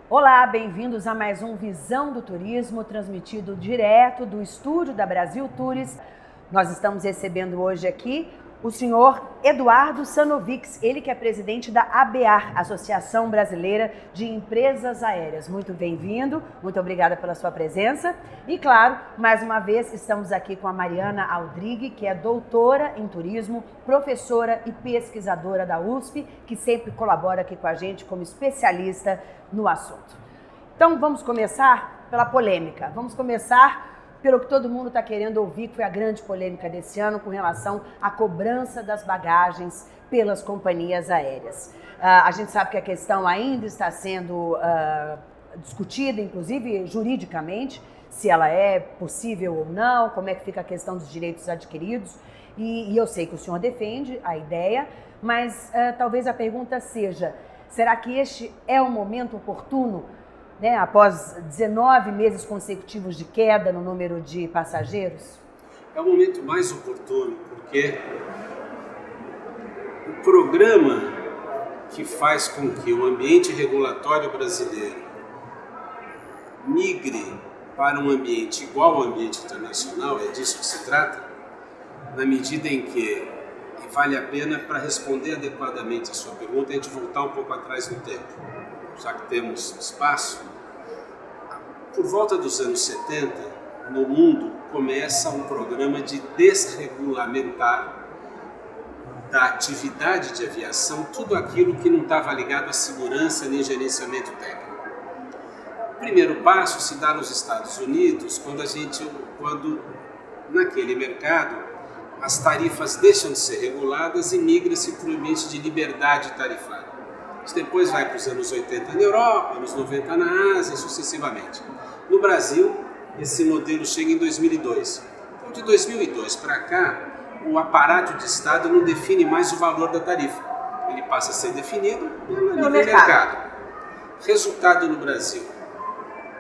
Olá, bem-vindos a mais um Visão do Turismo, transmitido direto do estúdio da Brasil Tours. Nós estamos recebendo hoje aqui o senhor Eduardo Sanovics, ele que é presidente da ABAR, Associação Brasileira de Empresas Aéreas. Muito bem-vindo, muito obrigada pela sua presença. E claro, mais uma vez estamos aqui com a Mariana Aldrigue, que é doutora em turismo, professora e pesquisadora da USP, que sempre colabora aqui com a gente como especialista no assunto. Então vamos começar pela polêmica, vamos começar pelo que todo mundo está querendo ouvir, que foi a grande polêmica desse ano com relação à cobrança das bagagens pelas companhias aéreas. A gente sabe que a questão ainda está sendo discutida, inclusive juridicamente, se ela é possível ou não, como é que fica a questão dos direitos adquiridos. E eu sei que o senhor defende a ideia, mas talvez a pergunta seja, será que este é o momento oportuno, né, após 19 meses consecutivos de queda no número de passageiros? É o momento mais oportuno, porque o programa que faz com que o ambiente regulatório brasileiro migre para um ambiente igual ao ambiente internacional, é disso que se trata, na medida em que, e vale a pena para responder adequadamente a sua pergunta, a gente voltar um pouco atrás no tempo, já que temos espaço. Por volta dos anos 70, no mundo começa um programa de desregulamentar da atividade de aviação tudo aquilo que não estava ligado à segurança nem gerenciamento técnico. O primeiro passo se dá nos Estados Unidos, quando naquele mercado as tarifas deixam de ser reguladas e migra-se para o ambiente de liberdade tarifária. Isso depois vai para os anos 80 na Europa, anos 90 na Ásia, sucessivamente. No Brasil, esse modelo chega em 2002. Então, de 2002 para cá, o aparato de Estado não define mais o valor da tarifa. Ele passa a ser definido no mercado. Resultado no Brasil.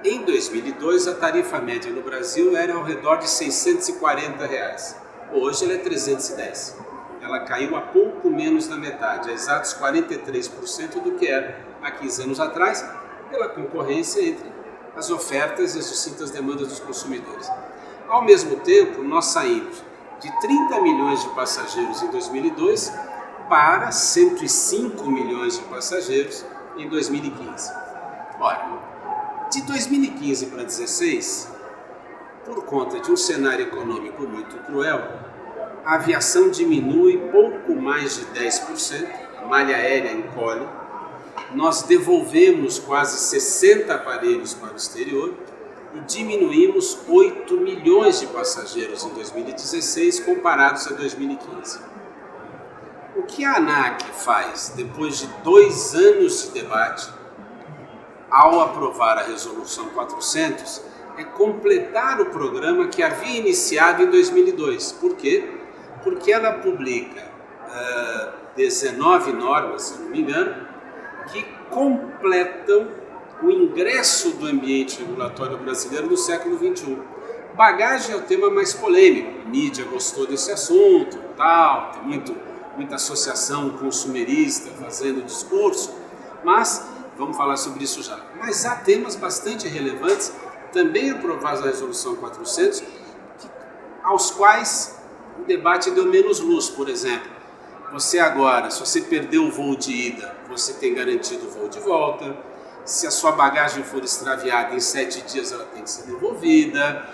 Em 2002, a tarifa média no Brasil era ao redor de R$ 640. Hoje ela é 310. Ela caiu a pouco menos da metade, a exatos 43% do que era há 15 anos atrás, pela concorrência entre as ofertas e as distintas demandas dos consumidores. Ao mesmo tempo, nós saímos de 30 milhões de passageiros em 2002 para 105 milhões de passageiros em 2015. Ora, de 2015 para 2016, por conta de um cenário econômico muito cruel, a aviação diminui pouco mais de 10%, a malha aérea encolhe, nós devolvemos quase 60 aparelhos para o exterior e diminuímos 8 milhões de passageiros em 2016 comparados a 2015. O que a ANAC faz depois de 2 anos de debate, ao aprovar a Resolução 400, é completar o programa que havia iniciado em 2002. Por quê? Porque ela publica 19 normas, se não me engano, que completam o ingresso do ambiente regulatório brasileiro no século XXI. Bagagem é o tema mais polêmico, a mídia gostou desse assunto, tal, tem muita associação consumerista fazendo discurso, mas vamos falar sobre isso já. Mas há temas bastante relevantes, também aprovados na Resolução 400, aos quais o debate deu menos luz. Por exemplo, você agora, se você perdeu o voo de ida, você tem garantido o voo de volta. Se a sua bagagem for extraviada, em 7 dias ela tem que ser devolvida.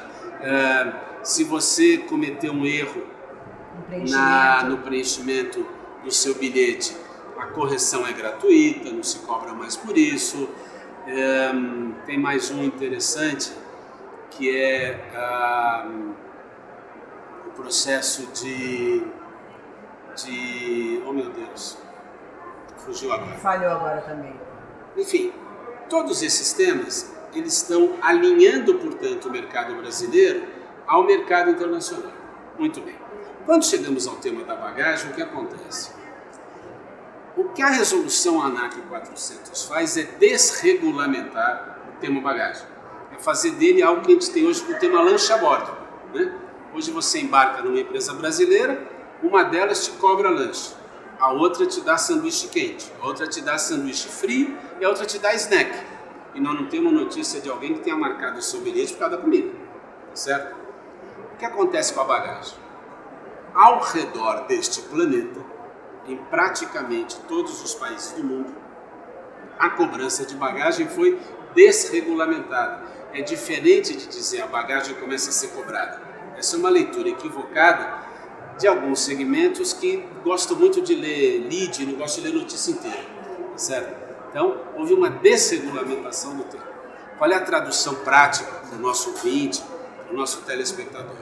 Se você cometeu um erro no preenchimento do seu bilhete, a correção é gratuita, não se cobra mais por isso. Tem mais um interessante, que é o processo oh meu Deus, fugiu agora. Falhou agora também. Enfim, todos esses temas, eles estão alinhando, portanto, o mercado brasileiro ao mercado internacional. Muito bem. Quando chegamos ao tema da bagagem, o que acontece? O que a resolução ANAC 400 faz é desregulamentar o tema bagagem. É fazer dele algo que a gente tem hoje com o tema lancha a bordo, né? Hoje você embarca numa empresa brasileira, uma delas te cobra lanche, a outra te dá sanduíche quente, a outra te dá sanduíche frio e a outra te dá snack. e nós não temos notícia de alguém que tenha marcado o seu bilhete por causa da comida, tá certo? O que acontece com a bagagem? Ao redor deste planeta, em praticamente todos os países do mundo, a cobrança de bagagem foi desregulamentada. É diferente de dizer a bagagem começa a ser cobrada. Essa é uma leitura equivocada de alguns segmentos que gostam muito de ler lead, não gostam de ler notícia inteira, tá certo? Então, houve uma desregulamentação do termo. Qual é a tradução prática para o nosso ouvinte, para o nosso telespectador?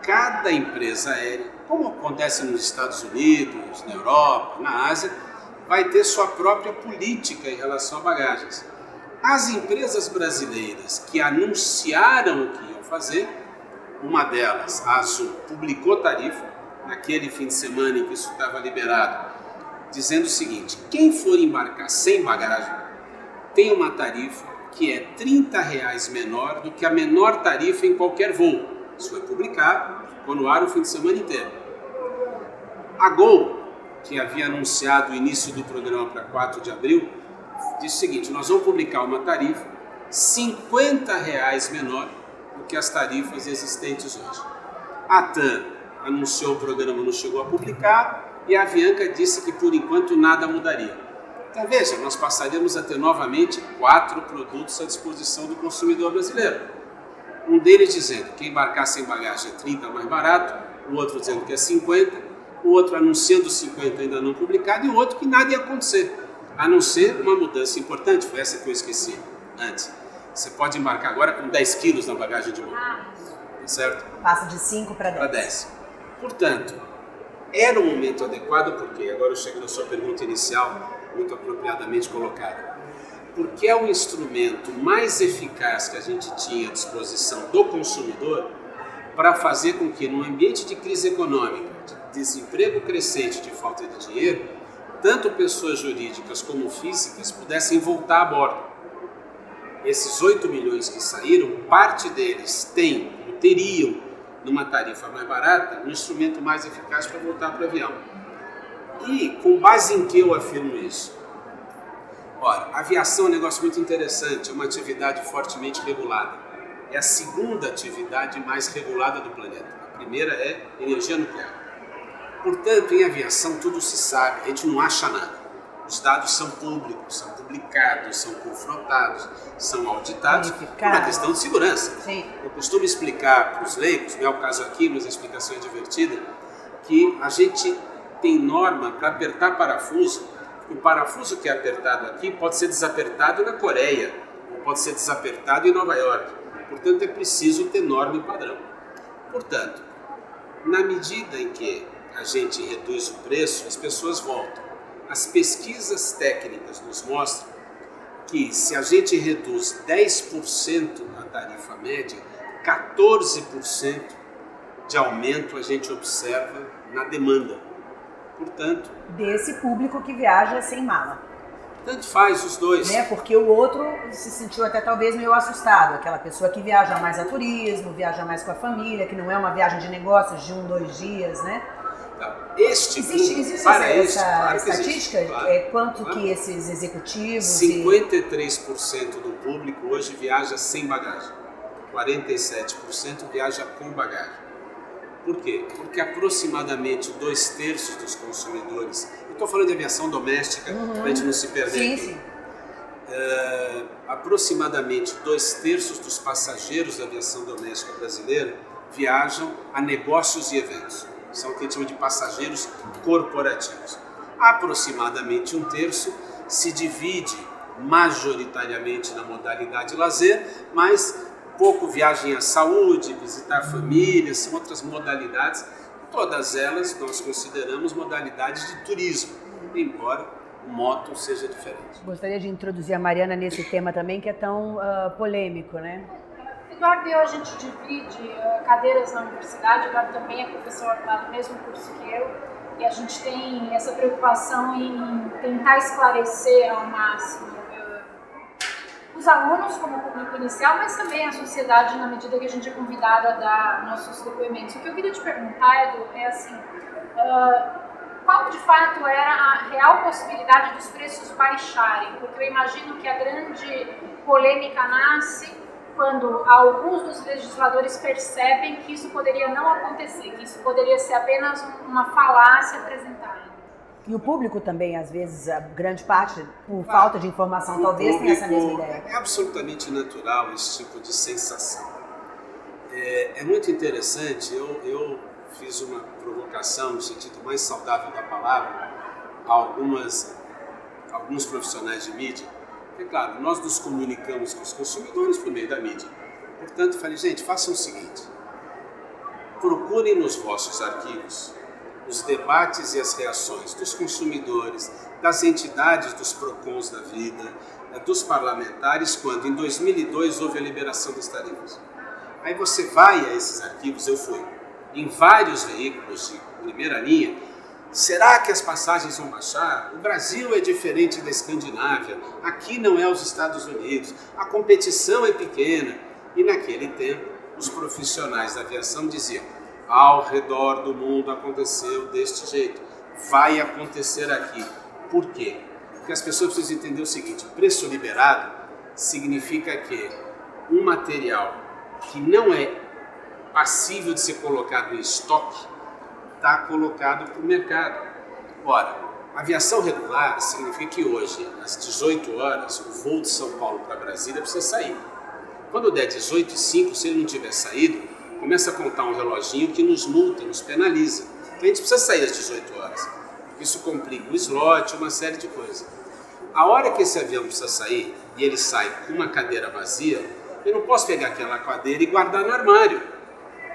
Cada empresa aérea, como acontece nos Estados Unidos, na Europa, na Ásia, vai ter sua própria política em relação a bagagens. As empresas brasileiras que anunciaram o que iam fazer, uma delas, a Azul, publicou tarifa, naquele fim de semana em que isso estava liberado, dizendo o seguinte: quem for embarcar sem bagagem tem uma tarifa que é R$30 menor do que a menor tarifa em qualquer voo. Isso foi publicado, ficou no ar o fim de semana inteiro. A Gol, que havia anunciado o início do programa para 4 de abril, disse o seguinte: nós vamos publicar uma tarifa R$50 menor do que as tarifas existentes hoje. A TAM anunciou o programa, não chegou a publicar, e a Avianca disse que por enquanto nada mudaria. Então veja, nós passaríamos a ter novamente 4 produtos à disposição do consumidor brasileiro. Um deles dizendo que embarcar sem bagagem é 30 mais barato, o outro dizendo que é 50, o outro anunciando 50 ainda não publicado, e o outro que nada ia acontecer, a não ser uma mudança importante, foi essa que eu esqueci antes. Você pode embarcar agora com 10 quilos na bagagem de mão, certo? Passa de 5 para 10. Portanto, era um momento adequado, porque agora eu chego na sua pergunta inicial, muito apropriadamente colocada. Porque é o instrumento mais eficaz que a gente tinha à disposição do consumidor para fazer com que, num ambiente de crise econômica, de desemprego crescente, de falta de dinheiro, tanto pessoas jurídicas como físicas pudessem voltar a bordo. Esses 8 milhões que saíram, parte deles teriam, numa tarifa mais barata, um instrumento mais eficaz para voltar para o avião. E com base em que eu afirmo isso? Ora, a aviação é um negócio muito interessante, é uma atividade fortemente regulada. É a segunda atividade mais regulada do planeta. A primeira é energia nuclear. Portanto, em aviação tudo se sabe, a gente não acha nada. Os dados são públicos, são publicados, são confrontados, são auditados, por uma questão de segurança. Sim. Eu costumo explicar para os leigos, não é o caso aqui, mas a explicação é divertida, que a gente tem norma para apertar parafuso. O parafuso que é apertado aqui pode ser desapertado na Coreia, ou pode ser desapertado em Nova York. Portanto, é preciso ter norma e padrão. Portanto, na medida em que a gente reduz o preço, as pessoas voltam. As pesquisas técnicas nos mostram que se a gente reduz 10% a tarifa média, 14% de aumento a gente observa na demanda. Portanto, desse público que viaja sem mala. Tanto faz os dois. Né? Porque o outro se sentiu até talvez meio assustado. Aquela pessoa que viaja mais a turismo, viaja mais com a família, que não é uma viagem de negócios de 1, 2 dias, né? Existe essa estatística? Claro, quanto que esses executivos... 53% do público hoje viaja sem bagagem. 47% viaja com bagagem. Por quê? Porque aproximadamente 2/3 dos consumidores, eu estou falando de aviação doméstica, para a gente não se perder. Sim. Aproximadamente 2/3 dos passageiros da aviação doméstica brasileira viajam a negócios e eventos. São o que a gente chama de passageiros corporativos. Aproximadamente 1/3 se divide majoritariamente na modalidade lazer, mas pouco viagem à saúde, visitar famílias, são outras modalidades. Todas elas nós consideramos modalidades de turismo, embora o moto seja diferente. Gostaria de introduzir a Mariana nesse tema também, que é tão polêmico, né? Eduardo e eu, a gente divide cadeiras na universidade. Eduardo também é professor lá no mesmo curso que eu, e a gente tem essa preocupação em tentar esclarecer ao máximo os alunos como público inicial, mas também a sociedade na medida que a gente é convidado a dar nossos depoimentos. O que eu queria te perguntar, Edu, é assim, qual de fato era a real possibilidade dos preços baixarem? Porque eu imagino que a grande polêmica nasce quando alguns dos legisladores percebem que isso poderia não acontecer, que isso poderia ser apenas uma falácia apresentada. E o público também, às vezes, a grande parte, por falta de informação, talvez tenha essa mesma ideia. É absolutamente natural esse tipo de sensação. É muito interessante, eu fiz uma provocação no sentido mais saudável da palavra a alguns profissionais de mídia. É claro, nós nos comunicamos com os consumidores por meio da mídia. Portanto, falei, gente, façam o seguinte, procurem nos vossos arquivos os debates e as reações dos consumidores, das entidades dos PROCONs da vida, dos parlamentares, quando em 2002 houve a liberação das tarifas. Aí você vai a esses arquivos, eu fui, em vários veículos de primeira linha. Será que as passagens vão baixar? O Brasil é diferente da Escandinávia, aqui não é os Estados Unidos, a competição é pequena. E naquele tempo, os profissionais da aviação diziam, ao redor do mundo aconteceu deste jeito, vai acontecer aqui. Por quê? Porque as pessoas precisam entender o seguinte, preço liberado significa que um material que não é passível de ser colocado em estoque, está colocado para o mercado. Ora, aviação regular significa que hoje, às 18 horas, o voo de São Paulo para Brasília precisa sair. Quando der 18h05, se ele não tiver saído, começa a contar um reloginho que nos multa, nos penaliza. Então a gente precisa sair às 18 horas. Isso complica o slot, uma série de coisas. A hora que esse avião precisa sair, e ele sai com uma cadeira vazia, eu não posso pegar aquela cadeira e guardar no armário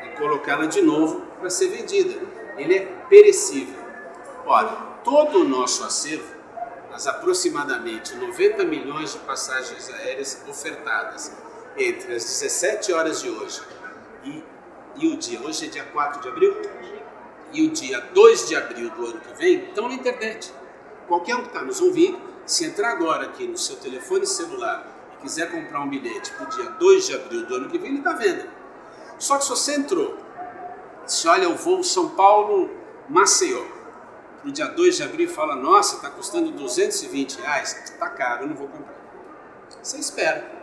e colocá-la de novo para ser vendida. Ele é perecível. Ora, todo o nosso acervo, as aproximadamente 90 milhões de passagens aéreas ofertadas entre as 17 horas de hoje e o dia, hoje é dia 4 de abril, e o dia 2 de abril do ano que vem, estão na internet. Qualquer um que está nos ouvindo, se entrar agora aqui no seu telefone celular e quiser comprar um bilhete para o dia 2 de abril do ano que vem, ele está à venda. Só que se você entrou, se olha o voo São Paulo-Maceió, no dia 2 de abril fala, nossa, está custando R$220, está caro, eu não vou comprar. Você espera.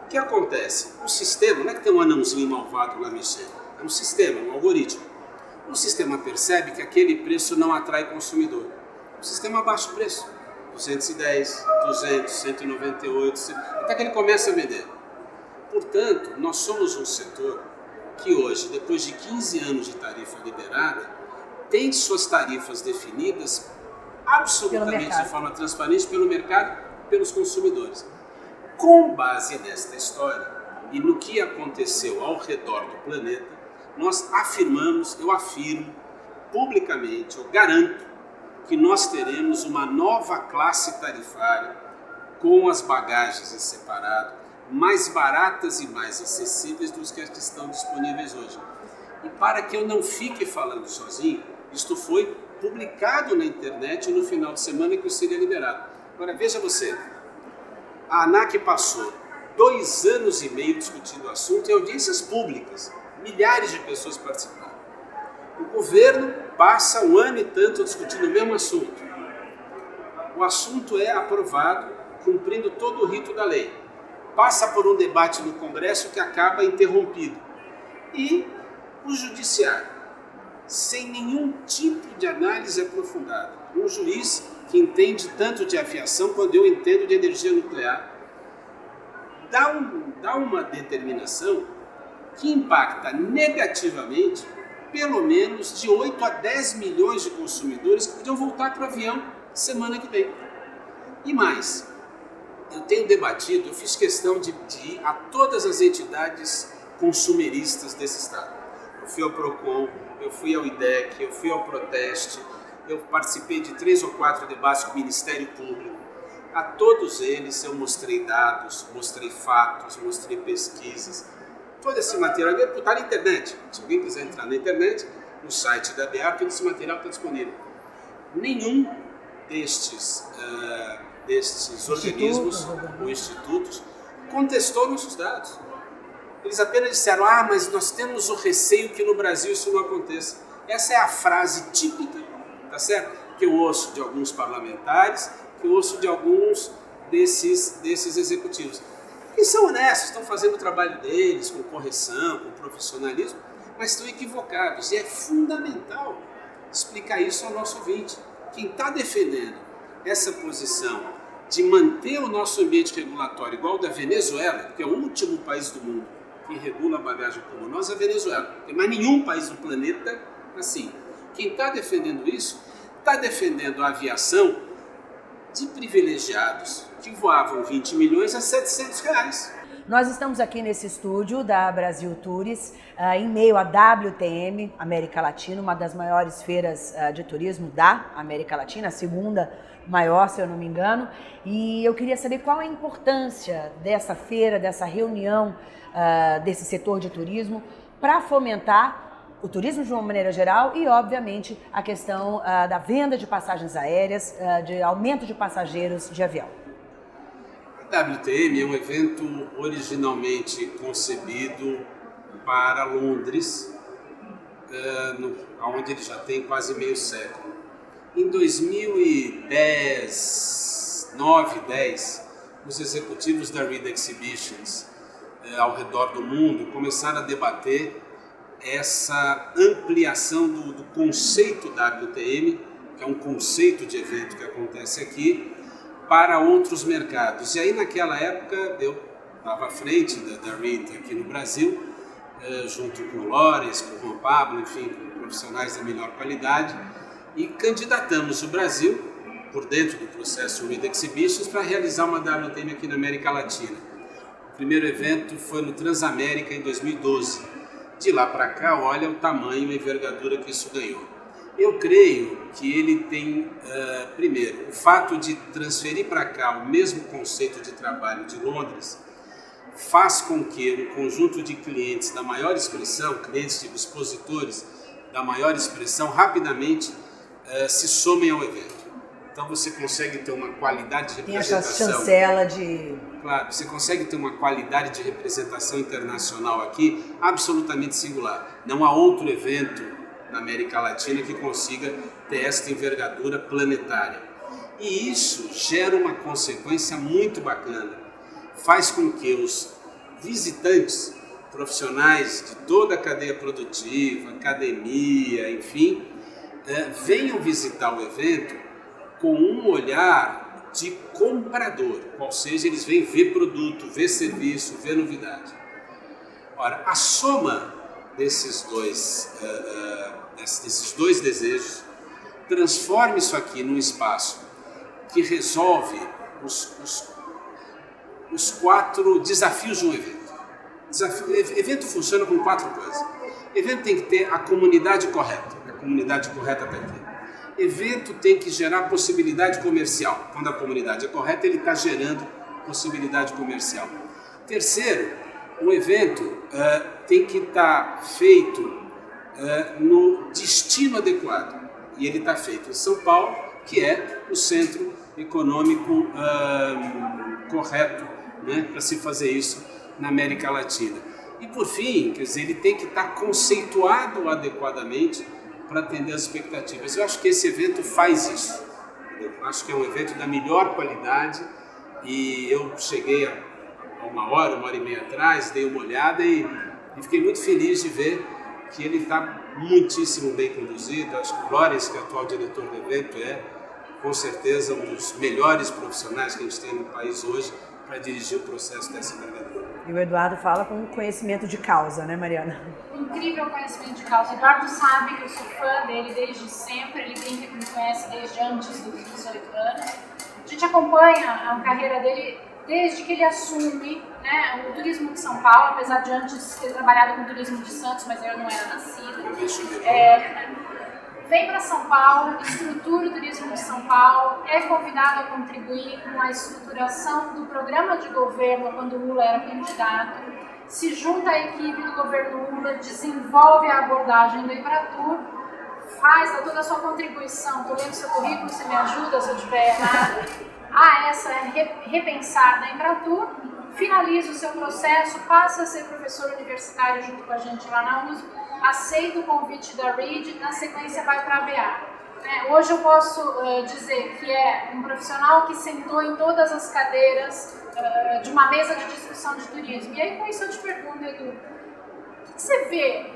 O que acontece? O sistema, não é que tem um anãozinho malvado lá mexendo, é um sistema, um algoritmo. O sistema percebe que aquele preço não atrai consumidor. O sistema abaixa o preço, 210, 200, 198, até que ele começa a vender. Portanto, nós somos um setor que hoje, depois de 15 anos de tarifa liberada, tem suas tarifas definidas absolutamente de forma transparente pelo mercado e pelos consumidores. Com base nesta história e no que aconteceu ao redor do planeta, nós afirmamos, eu afirmo publicamente, eu garanto que nós teremos uma nova classe tarifária com as bagagens em separado, mais baratas e mais acessíveis dos que estão disponíveis hoje. E para que eu não fique falando sozinho, isto foi publicado na internet no final de semana que eu seria liberado. Agora veja você, a ANAC passou 2 anos e meio discutindo o assunto em audiências públicas, milhares de pessoas participaram. O governo passa 1 ano e tanto discutindo o mesmo assunto. O assunto é aprovado cumprindo todo o rito da lei. Passa por um debate no Congresso que acaba interrompido. E o Judiciário, sem nenhum tipo de análise aprofundada, um juiz que entende tanto de aviação quanto eu entendo de energia nuclear, dá uma determinação que impacta negativamente pelo menos de 8 a 10 milhões de consumidores que podiam voltar para o avião semana que vem. E mais, eu tenho debatido, eu fiz questão de ir a todas as entidades consumeristas desse estado. Eu fui ao PROCON, eu fui ao IDEC, eu fui ao Proteste, eu participei de 3 ou 4 debates com o Ministério Público. A todos eles eu mostrei dados, mostrei fatos, mostrei pesquisas. Todo esse material está na internet. Se alguém quiser entrar na internet, no site da BA, todo esse material está disponível. Nenhum destes organismos ou institutos contestou nossos dados. Eles apenas disseram, mas nós temos o receio que no Brasil isso não aconteça. Essa é a frase típica, tá certo? que eu ouço de alguns parlamentares, que eu ouço de alguns desses executivos. Que são honestos, estão fazendo o trabalho deles com correção, com profissionalismo, mas estão equivocados. E é fundamental explicar isso ao nosso ouvinte. Quem está defendendo essa posição de manter o nosso ambiente regulatório igual ao da Venezuela, que é o último país do mundo que regula a bagagem como nós, é a Venezuela. Não tem mais nenhum país do planeta assim. Quem está defendendo isso, está defendendo a aviação de privilegiados que voavam 20 milhões a 700 reais. Nós estamos aqui nesse estúdio da Brasil Tours, em meio à WTM, América Latina, uma das maiores feiras de turismo da América Latina, a segunda maior, se eu não me engano. E eu queria saber qual a importância dessa feira, dessa reunião desse setor de turismo para fomentar o turismo de uma maneira geral e, obviamente, a questão da venda de passagens aéreas, de aumento de passageiros de avião. A WTM é um evento originalmente concebido para Londres, onde ele já tem quase meio século. Em 2010, 10, os executivos da Reed Exhibitions ao redor do mundo começaram a debater essa ampliação do conceito WTM, que é um conceito de evento que acontece aqui, para outros mercados. E aí naquela época eu estava à frente da Reed aqui no Brasil, junto com o Lores, com o Juan Pablo, enfim, com profissionais da melhor qualidade, e candidatamos o Brasil, por dentro do processo Reed Exhibitions, para realizar uma WTM aqui na América Latina. O primeiro evento foi no Transamérica em 2012. De lá para cá, olha o tamanho e a envergadura que isso ganhou. Eu creio que ele tem, primeiro, o fato de transferir para cá o mesmo conceito de trabalho de Londres faz com que um conjunto de clientes da maior expressão, clientes de expositores da maior expressão, rapidamente se somem ao evento. Então você consegue ter uma qualidade de representação. Tem essa chancela de... Claro, você consegue ter uma qualidade de representação internacional aqui absolutamente singular. Não há outro evento na América Latina que consiga ter esta envergadura planetária. E isso gera uma consequência muito bacana. Faz com que os visitantes profissionais de toda a cadeia produtiva, academia, enfim, venham visitar o evento com um olhar de comprador, ou seja, eles vêm ver produto, ver serviço, ver novidade. Ora, a soma desses dois desejos transforma isso aqui num espaço que resolve os 4 desafios de um evento. Evento funciona com 4 coisas. Evento tem que ter a comunidade correta. A comunidade correta tem que ter. Evento tem que gerar possibilidade comercial. Quando a comunidade é correta, ele está gerando possibilidade comercial. Terceiro, o evento tem que estar feito no destino adequado. E ele está feito em São Paulo, que é o centro econômico correto, né, para se fazer isso na América Latina. E por fim, quer dizer, ele tem que estar conceituado adequadamente para atender as expectativas. Eu acho que esse evento faz isso. Eu acho que é um evento da melhor qualidade e eu cheguei há uma hora e meia atrás, dei uma olhada e fiquei muito feliz de ver que ele está muitíssimo bem conduzido. Acho que o Lores, que é o atual diretor do evento, é com certeza um dos melhores profissionais que a gente tem no país hoje para dirigir o processo dessa envergadura. E o Eduardo fala com conhecimento de causa, né, Mariana? Incrível conhecimento de causa. O Eduardo sabe que eu sou fã dele desde sempre, ele brinca que me conhece desde antes dos 18 anos. A gente acompanha a carreira dele desde que ele assume, né, o turismo de São Paulo, apesar de antes ter trabalhado com o turismo de Santos, mas eu não era nascida. Vem para São Paulo, estrutura o turismo de São Paulo, é convidado a contribuir com a estruturação do programa de governo quando o Lula era candidato, se junta à equipe do governo Lula, desenvolve a abordagem do Embratur, faz toda a sua contribuição. Estou lendo seu currículo, você me ajuda se eu estiver errado, a essa repensar da Embratur, finaliza o seu processo, passa a ser professor universitário junto com a gente lá na USP, aceita o convite da Reed, na sequência vai para a ABA. Hoje eu posso dizer que é um profissional que sentou em todas as cadeiras de uma mesa de discussão de turismo. E aí, com isso, eu te pergunto, Edu, o que você vê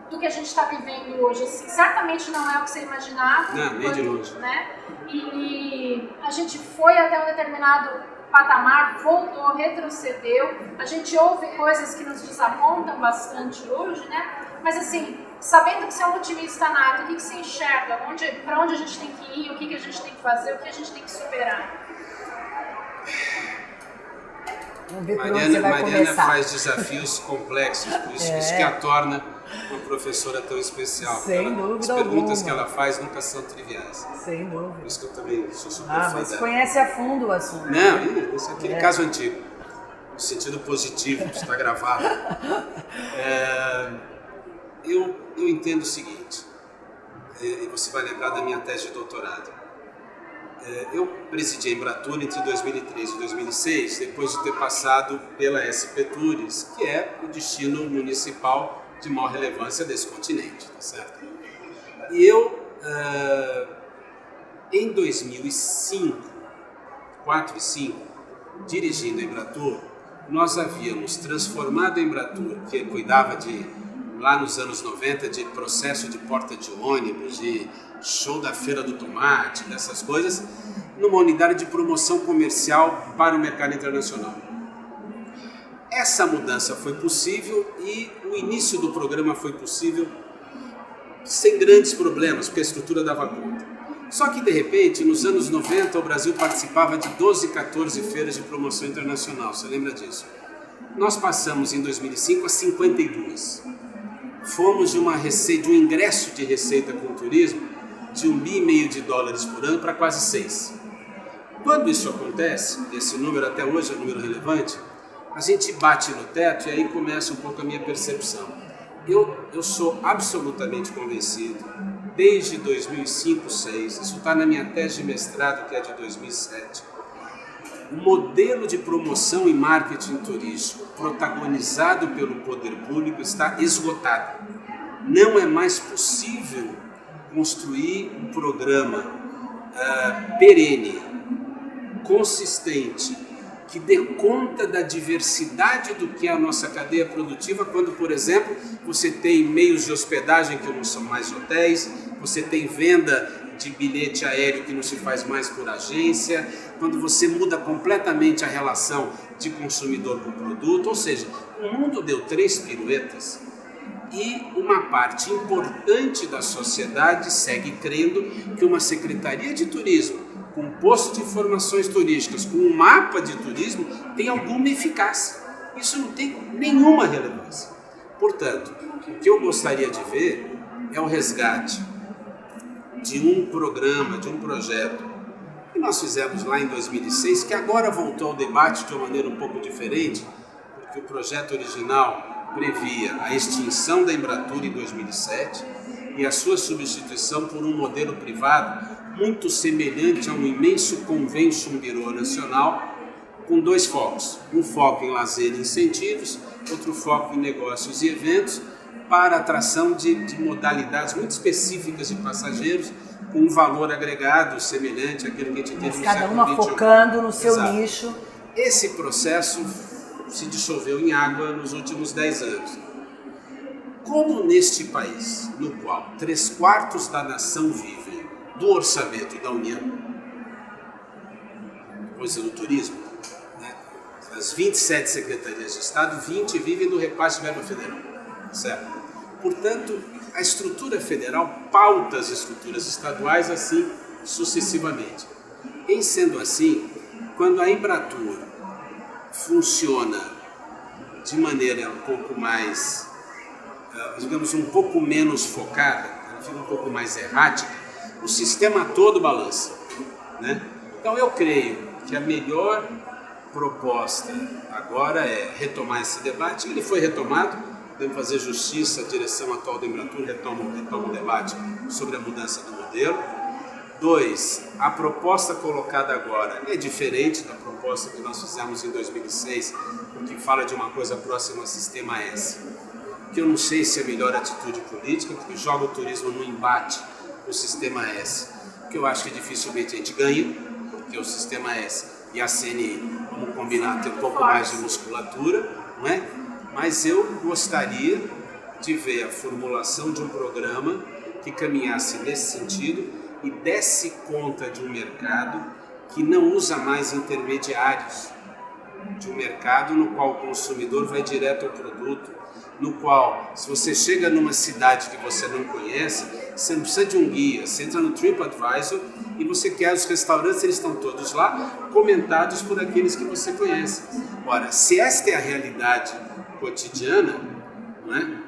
do que a gente está vivendo hoje? Assim, certamente não é o que você imaginava. Não, nem de longe. Né? E a gente foi até um determinado patamar, voltou, retrocedeu. A gente ouve coisas que nos desapontam bastante hoje, né? Mas assim, sabendo que você é um otimista nato, o que você enxerga? Para onde a gente tem que ir? O que a gente tem que fazer? O que a gente tem que superar? Vamos ver por onde você vai Mariana começar. faz desafios complexos, por isso que a torna uma professora tão especial. Sem dúvida As perguntas alguma. que ela faz nunca são triviais. Sem dúvida. Por isso que eu também sou super fã Mas dela. conhece a fundo o assunto. Não, isso é aquele caso antigo, no sentido positivo, está gravado. Eu entendo o seguinte, e você vai lembrar da minha tese de doutorado. Eu presidi a Embratur entre 2003 e 2006, depois de ter passado pela SP Tours, que é o destino municipal de maior relevância desse continente, tá certo? E eu, em 2005, 4 e 5, dirigindo a Embratur, nós havíamos transformado a Embratur, que cuidava lá nos anos 90, de processo de porta de ônibus, de show da Feira do Tomate, dessas coisas, numa unidade de promoção comercial para o mercado internacional. Essa mudança foi possível e o início do programa foi possível sem grandes problemas, porque a estrutura dava conta. Só que, de repente, nos anos 90, o Brasil participava de 12, 14 feiras de promoção internacional. Você lembra disso? Nós passamos, em 2005, a 52. Fomos de um ingresso de receita com o turismo de $1,5 bilhões por ano para quase 6. Quando isso acontece, esse número até hoje é um número relevante, a gente bate no teto e aí começa um pouco a minha percepção. Eu sou absolutamente convencido, desde 2005, 2006, isso está na minha tese de mestrado, que é de 2007, o modelo de promoção e marketing turístico protagonizado pelo poder público está esgotado. Não é mais possível construir um programa perene, consistente, que dê conta da diversidade do que é a nossa cadeia produtiva, quando, por exemplo, você tem meios de hospedagem que não são mais hotéis, você tem venda de bilhete aéreo que não se faz mais por agência, quando você muda completamente a relação de consumidor com o produto, ou seja, o mundo deu 3 piruetas e uma parte importante da sociedade segue crendo que uma secretaria de turismo com um posto de informações turísticas, com um mapa de turismo, tem alguma eficácia. Isso não tem nenhuma relevância. Portanto, o que eu gostaria de ver é o resgate de um programa, de um projeto que nós fizemos lá em 2006, que agora voltou ao debate de uma maneira um pouco diferente, porque o projeto original previa a extinção da Embratur em 2007 e a sua substituição por um modelo privado muito semelhante a um imenso convention bureau nacional, com 2 focos. Um foco em lazer e incentivos, outro foco em negócios e eventos, para atração de modalidades muito específicas de passageiros, com um valor agregado semelhante àquilo que a gente teve no século XXI. Cada uma focando no seu Exato. nicho. Esse processo se dissolveu em água nos últimos 10 anos. Como neste país, no qual 3/4 da nação vive do orçamento da União, coisa do turismo, né? As 27 secretarias de Estado, 20 vivem do repasse de verba federal, certo? Portanto, a estrutura federal pauta as estruturas estaduais assim sucessivamente. Em sendo assim, quando a Embratur funciona de maneira um pouco mais, digamos, um pouco menos focada, ela fica um pouco mais errática, o sistema todo balança, né? Então eu creio que a melhor proposta agora é retomar esse debate. Ele foi retomado, podemos fazer justiça, a direção atual da Embratur retoma o debate sobre a mudança do modelo. 2, a proposta colocada agora é diferente da proposta que nós fizemos em 2006, porque fala de uma coisa próxima ao sistema S, que eu não sei se é a melhor atitude política, porque joga o turismo no embate o Sistema S, que eu acho que dificilmente a gente ganha, porque o Sistema S e a CNI, vamos combinar, tem um pouco mais de musculatura, não é? Mas eu gostaria de ver a formulação de um programa que caminhasse nesse sentido e desse conta de um mercado que não usa mais intermediários, de um mercado no qual o consumidor vai direto ao produto, no qual, se você chega numa cidade que você não conhece, você não precisa de um guia, você entra no TripAdvisor e você quer os restaurantes, eles estão todos lá, comentados por aqueles que você conhece. Ora, se esta é a realidade cotidiana,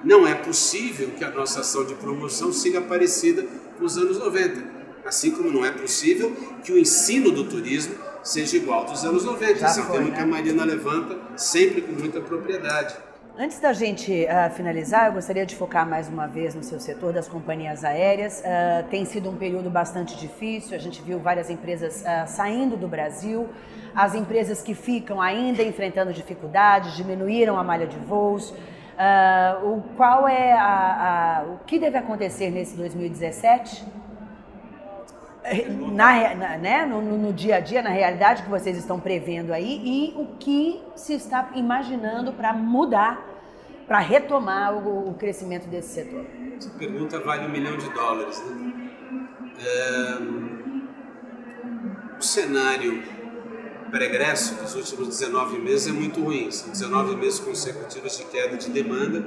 não é possível que a nossa ação de promoção siga parecida com os anos 90. Assim como não é possível que o ensino do turismo seja igual dos anos 90. Esse é um tema que a Marina levanta sempre com muita propriedade. Antes da gente finalizar, eu gostaria de focar mais uma vez no seu setor das companhias aéreas. Tem sido um período bastante difícil, a gente viu várias empresas saindo do Brasil, as empresas que ficam ainda enfrentando dificuldades, diminuíram a malha de voos. O que deve acontecer nesse 2017? No dia a dia, na realidade que vocês estão prevendo aí, e o que se está imaginando para mudar, para retomar o crescimento desse setor? Essa pergunta vale $1 milhão, né? O cenário pregresso dos últimos 19 meses é muito ruim. São 19 meses consecutivos de queda de demanda,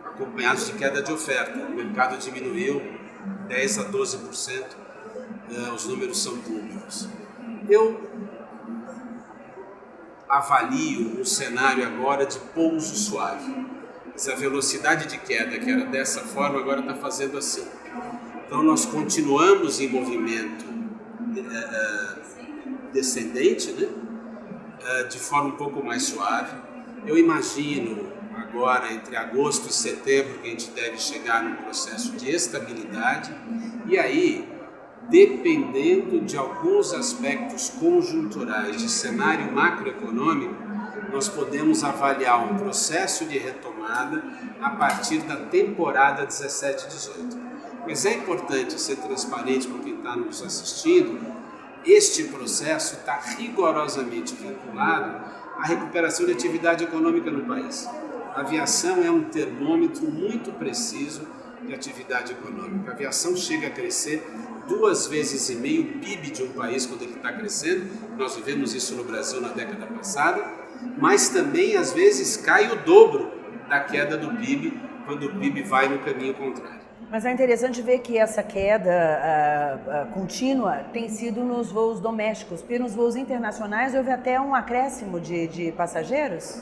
acompanhados de queda de oferta. O mercado diminuiu 10% a 12%. Os números são públicos. Eu avalio um cenário agora de pouso suave. Essa velocidade de queda que era dessa forma, agora está fazendo assim. Então nós continuamos em movimento descendente, né? De forma um pouco mais suave. Eu imagino agora, entre agosto e setembro, que a gente deve chegar num processo de estabilidade, e aí, dependendo de alguns aspectos conjunturais de cenário macroeconômico, nós podemos avaliar um processo de retomada a partir da temporada 17-18. Mas é importante ser transparente com quem está nos assistindo. Este processo está rigorosamente vinculado à recuperação de atividade econômica no país. A aviação é um termômetro muito preciso de atividade econômica. A aviação chega a crescer 2,5 vezes o PIB de um país quando ele está crescendo. Nós vivemos isso no Brasil na década passada, mas também às vezes cai o dobro da queda do PIB quando o PIB vai no caminho contrário. Mas é interessante ver que essa queda contínua tem sido nos voos domésticos, porque nos voos internacionais houve até um acréscimo de passageiros?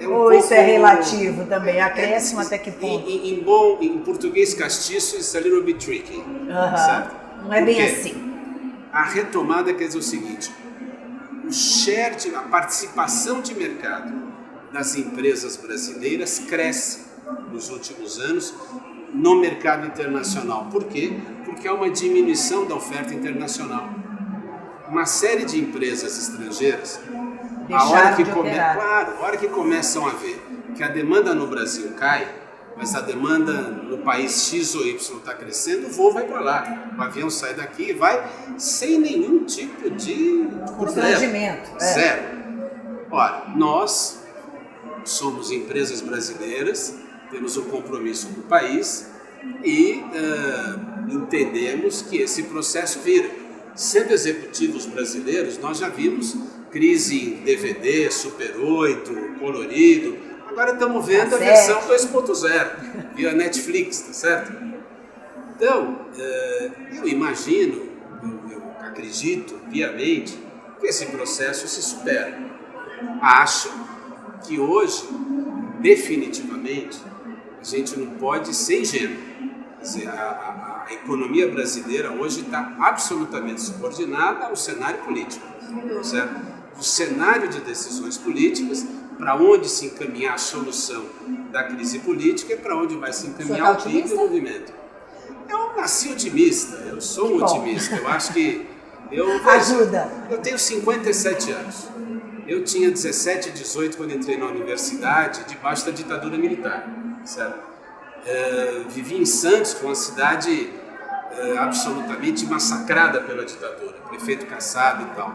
Ou isso é relativo também? Acréscimo até que ponto? Em português castiço, it's a little bit tricky. Certo? Não é bem assim. A retomada quer dizer o seguinte: o share, a participação de mercado das empresas brasileiras cresce nos últimos anos no mercado internacional. Por quê? Porque há uma diminuição da oferta internacional. Uma série de empresas estrangeiras, a hora que começam a ver que a demanda no Brasil cai, mas a demanda no país X ou Y está crescendo, o voo vai para lá. O avião sai daqui e vai sem nenhum tipo de constrangimento. Zero. Ora, nós somos empresas brasileiras, temos um compromisso com o país e entendemos que esse processo vira. Sendo executivos brasileiros, nós já vimos crise em DVD, Super 8, colorido. Agora estamos vendo a versão 2.0, via Netflix, tá certo? Então, eu imagino, eu acredito piamente que esse processo se supera. Acho que hoje, definitivamente, a gente não pode ser ingênuo. Quer dizer, a economia brasileira hoje está absolutamente subordinada ao cenário político, certo? O cenário de decisões políticas, para onde se encaminhar a solução da crise política e para onde vai se encaminhar o PIB e o movimento. Eu nasci otimista, eu sou um otimista. Eu acho que Ajuda! Eu tenho 57 anos. Eu tinha 17, 18 quando entrei na universidade, debaixo da ditadura militar, certo? Vivi em Santos, que é uma cidade absolutamente massacrada pela ditadura, prefeito caçado e tal.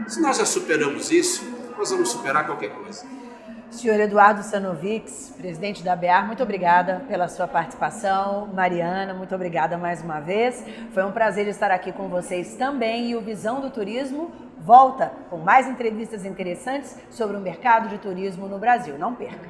Se nós já superamos isso, nós vamos superar qualquer coisa. Senhor Eduardo Sanovics, presidente da ABEAR, muito obrigada pela sua participação. Mariana, muito obrigada mais uma vez. Foi um prazer estar aqui com vocês também. E o Visão do Turismo volta com mais entrevistas interessantes sobre o mercado de turismo no Brasil. Não perca!